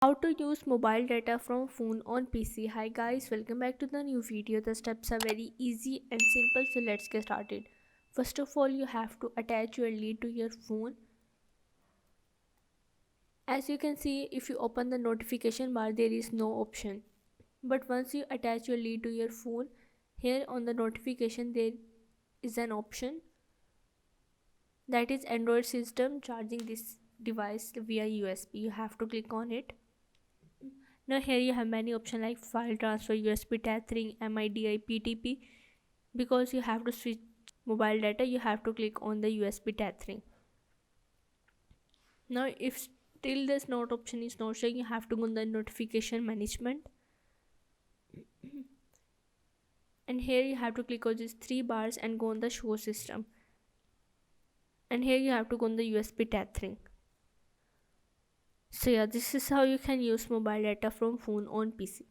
How to use mobile data from phone on PC. Hi guys, welcome back to the new video. The steps are very easy and simple, so let's get started. First of all, you have to attach your lead to your phone. As you can see, if you open the notification bar, there is no option. But once you attach your lead to your phone, here on the notification there is an option, that is Android system charging this device via USB. You have to click on it. Now here you have many options like file transfer, USB tethering, MIDI, PTP. Because you have to switch mobile data, you have to click on the USB tethering. Now if still this note option is not showing, you have to go on the notification management. And here you have to click on these three bars and go on the show system. And here you have to go on the USB tethering. So yeah, this is how you can use mobile data from phone on PC.